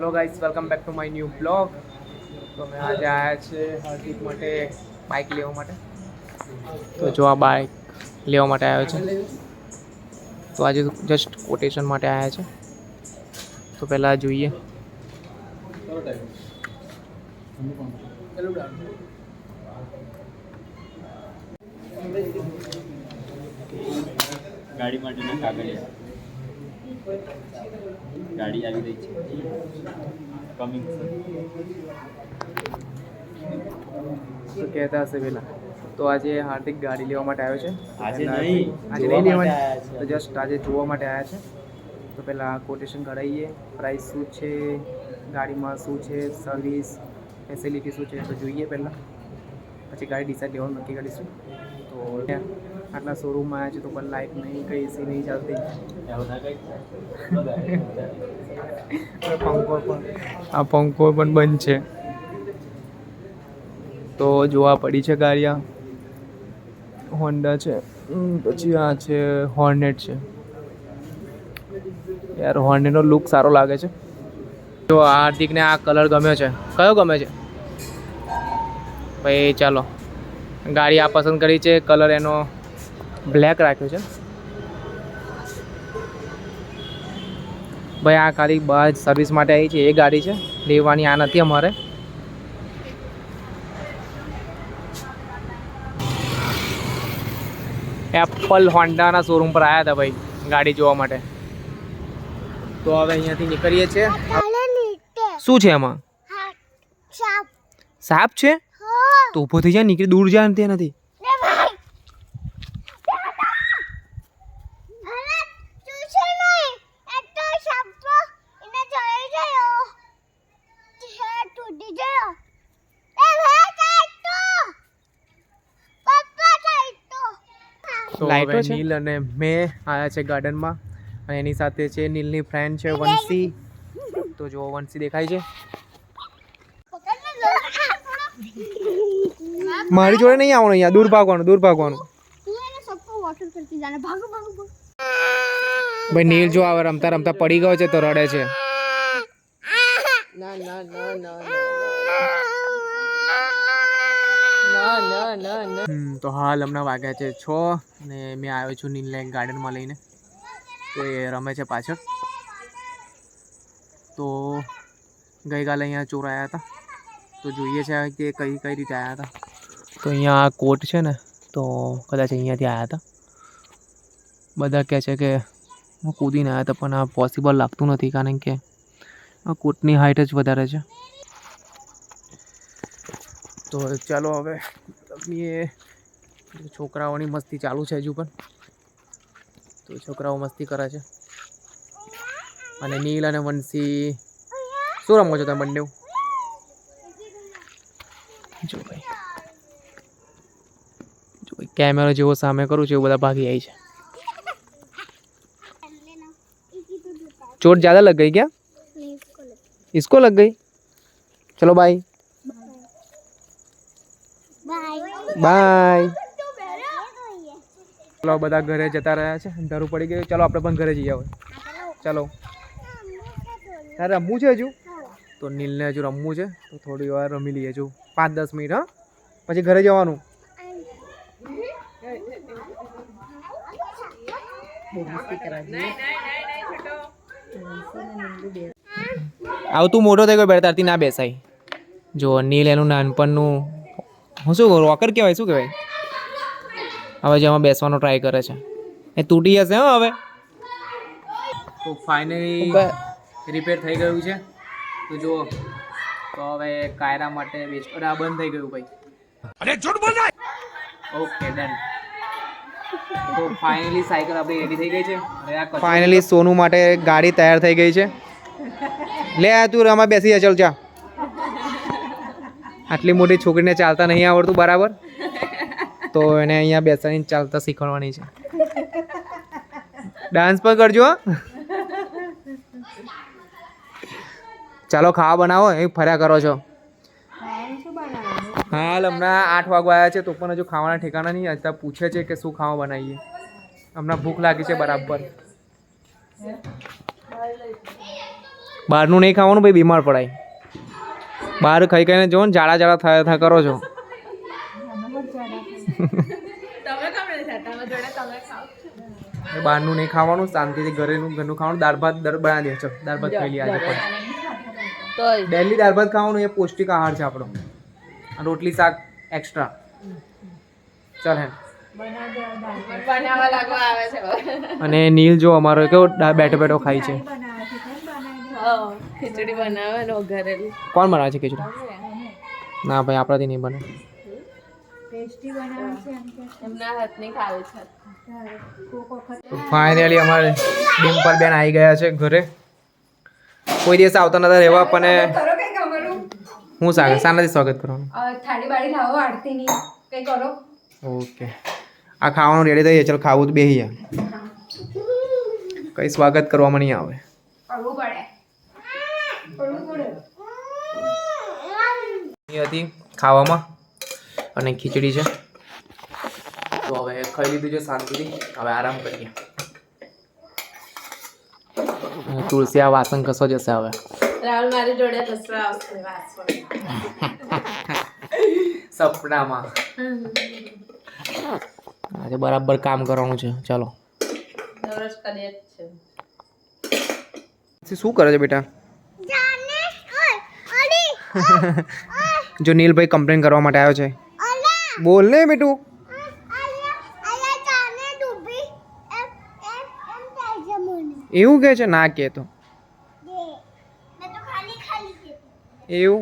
Hello guys, welcome back to my new blog. तो मैं आज आया છે હાર્દિક માટે બાઇક લેવા માટે। તો જો આ બાઇક લેવા માટે આવ્યો છે। તો આજે જસ્ટ કોટેશન માટે આવ્યા છે। તો પહેલાં જોઈએ ગાડી માટેના કાગળિયા ગાડી આવી રહી છે કમિંગ તો કહેતા હશે પહેલાં। તો આજે હાર્દિક ગાડી લેવા માટે આવ્યો છે। આજે આજે નહીં લેવાની, તો જસ્ટ આજે જોવા માટે આવ્યા છે। તો પહેલાં કોટેશન કરાવીએ, પ્રાઇસ શું છે, ગાડીમાં શું છે, સર્વિસ ફેસિલિટી શું છે તો જોઈએ પહેલાં, પછી ગાડી ડિસાઇડ લેવાનું નક્કી કરીશું। તો આટલા શોરૂમમાં આવ્યા છે તો પણ લાઇટ નહીં, કંઈ એસી નહીં ચાલતી, પંખો પણ બંધ છે। તો જોવા પડી છે ગાડીਆਂ, હોન્ડા છે, પછી આ છે હોર્નેટ છે। યાર હોર્નેટનો લુક સારો લાગે છે। તો હાર્દિકને આ કલર ગમ્યો છે। કયો ગમે છે ભાઈ? ચાલો, ગાડી આ પસંદ કરી છે, કલર એનો બ્લેક રાખ્યો છે ભાઈ। આ ખાલી બહાર સર્વિસ માટે આવી છે, એ ગાડી છે લેવાની, આ નથી અમારે। એપલ હોન્ડાના શોરૂમ પર આવ્યા હતા ભાઈ ગાડી જોવા માટે। તો હવે અહીંયાથી નીકળીએ છીએ। શું છે એમાં? સાપ છે? તો ઊભો થઈ જાય, નીકળી દૂર જાય તે નથી। તો હવે નીલ અને મેં આવ્યા છે ગાર્ડનમાં, અને એની સાથે છે નીલની ફ્રેન્ડ છે વંશી। તો જો વંશી દેખાય છે, મારી જોડે નહીં આવવાનું, અહીંયા દૂર ભાગવાનું, દૂર ભાગવાનું ભાઈ। નીલ જો હવે રમતા રમતા પડી ગયો છે તો રડે છે। તો હાલ હમણાં વાગ્યા છે 6 અને મેં આવ્યો છું નીલને ગાર્ડનમાં લઈને। તો એ રમે છે પાછળ। તો ગઈકાલે અહીંયા ચોર આવ્યા હતા, તો જોઈએ છે કે કઈ રીતે આવ્યા હતા। તો અહીંયા આ કોટ છે ને, તો કદાચ અહીંયાથી આવ્યા હતા। બધા કહે છે કે હું કૂદીને આવ્યા હતા, પણ આ પોસિબલ લાગતું નથી, કારણ કે આ કોટની હાઇટ જ વધારે છે। તો ચાલો હવે એ છોકરાઓની મસ્તી ચાલુ છે હજુ પણ। તો છોકરાઓ મસ્તી કરે છે, અને નીલ અને વંશી શું રમો છો તમે બંને? જો ભાઈ કેમેરો જેવો સામે કરું છું એવું બધા ભાગી આવી છે। चोट ज़्यादा लग गई क्या? इसको लग गई? चलो बाय बाय। चलो બધા ઘરે જતા રહ્યા છે, અંધારું પડી ગયું। ચાલો આપણે પણ ઘરે જઈએ હવે। ચાલો, તારે રમવું છે હજુ? તો નીલને હજુ રમવું છે, તો થોડી વાર રમી લઈએ હજુ 5-10 મિનિટ, હા, પછી ઘરે જવાનું। આવતું મોટો થઈ ગયો, બેઠતારથી ના બેસાય। જો નીલ એનું નાનપણનું, હું શું રોકર કહેવાય, શું કહેવાય, હવે જેમાં બેસવાનો ટ્રાય કરે છે, એ તૂટી જશે હા હવે। તો ફાઇનલી રિપેર થઈ ગયું છે। તો જુઓ, તો હવે કાયરા માટે બેસ્ટ આ બંધ થઈ ગયું ભાઈ। અરે ઝૂઠ બોલ રહા હે। Okay done. તો ફાઇનલી સાયકલ આપણી રેડી થઈ ગઈ છે। ફાઇનલી સોનુ માટે ગાડી તૈયાર થઈ ગઈ છે। લે આ તું આમાં બેસી જા, ચાલ જા। આટલી મોટી છોકરીને ચાલતા નહીં આવડતું બરાબર, તો એને અહીંયા બેસાડીને ચાલતા શીખવાડવાની છે। ડાન્સ પણ કરજો। ચાલો ખાવા બનાવો, એ ફર્યા કરો છો। હાલ હમણાં 8 વાગવા આવ્યા છે, તો પણ હજુ ખાવાના ઠેકાણા નહીં। અત્યારે પૂછે છે કે શું ખાવા બનાવીએ। હમણાં ભૂખ લાગી છે બરાબર। બહારનું નહીં ખાવાનું ભાઈ, બીમાર પડાય. બહાર ખાઈ ખાઈને જો ને જાડા જાડા થયા કરો છો. એ બહારનું નહીં ખાવાનું, શાંતિથી ઘરનું ખાવાનું. દાળ ભાત બનાવી દે. ચલ દાળ ભાત ખાઈ લઈએ આજે પણ. ડેલી દાળ ભાત ખાવાનું, એ પૌષ્ટિક આહાર છે આપણો. રોટલી શાક એક્સ્ટ્રા. ચાલ હે. અને નીલ જો અમારો કેવો બેઠો બેઠો ખાય છે. ખીચડી બનાવે ને વઘારેલી. કોણ બનાવે છે ખીચડી? ના ભાઈ, આપણાથી નહીં બને. એમના હાથની ખાવી છે. ફાઇનલી અમારે ડિમ્પલ બેન આવી ગયા છે ઘરે. કોઈ દિવસ આવતા નતા રહેવા, પણ હું શાનાથી સ્વાગત કરવાનું? થાળી બાળી લાવો આરતીની કઈ કરો. ઓકે, આ ખાવાનું રેડી થઈ જાય. ચાલ ખાવું તો બેસી જાય. કઈ સ્વાગત કરવામાં નહીં આવે. કરવું પડે. એ હતી ખાવામાં અને ખીચડી છે. તો હવે ખાઈ લીધું છે શાંતિથી. હવે આરામ કરીએ. અને તુલસી આ વાસણ કસો જશે હવે. રાહુલ મારી જોડે દસરા આવશે વાસણ. સપનામાં આજે બરાબર કામ કરવાનું છે. ચાલો. દરરોજ કરીએ જ છે. શું કરે છે બેટા? જો નીલભાઈ કમ્પ્લેન કરવા માટે આવ્યો છે. બોલ ને બેટું. એવું કે છે? ના કે તો એવું